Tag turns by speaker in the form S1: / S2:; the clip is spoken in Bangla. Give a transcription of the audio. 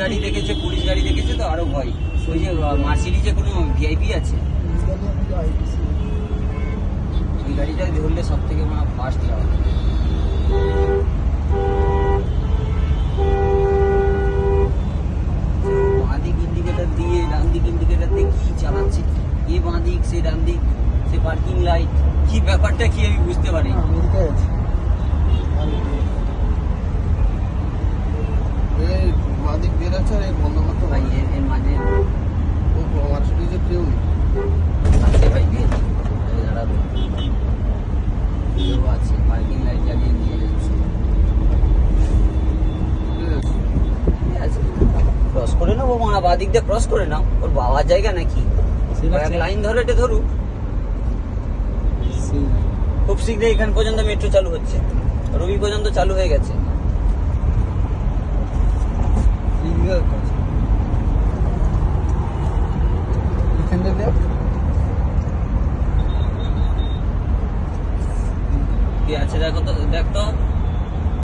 S1: গাড়ি দেখেছে, পুলিশ গাড়ি দেখেছে তো আরো ভয়। ওই যে মার্সিডিজে কোনো ভিআইপি আছে, ওই গাড়িটা ধরলে সব থেকে ফার্স্ট যাওয়া। বাঁদিক ইন্ডিকেটার দিয়ে, ডান দিক ইন্ডিকেটার দিয়ে কি চালাচ্ছে, এ বাঁদিক সে ডান দিক, সে পার্কিং লাইট, কি ব্যাপারটা কি আমি বুঝতে পারি।
S2: বাঁদিক বেরোচ্ছে আর বন্ধ করতে
S1: ভাই এর মাঝে
S2: মার্সিডিজের কেউ নেই।
S1: আছে ভাই, দাঁড়াবে, কেউ আছে, পার্কিং লাইট জ্বালিয়ে নিয়ে যাচ্ছে। ক্রস করে নেবো মারা, বাদিক দিয়ে ক্রস করে নাও, ওর বাবার জায়গা নাকি, এক লাইন ধরে এটা ধরুক। খুব শীঘ্রই এখান পর্যন্ত মেট্রো চালু হচ্ছে, রবি পর্যন্ত চালু হয়ে গেছে।
S2: এখানে দেখ
S1: কি আছে দেখো তো, দেখ তো।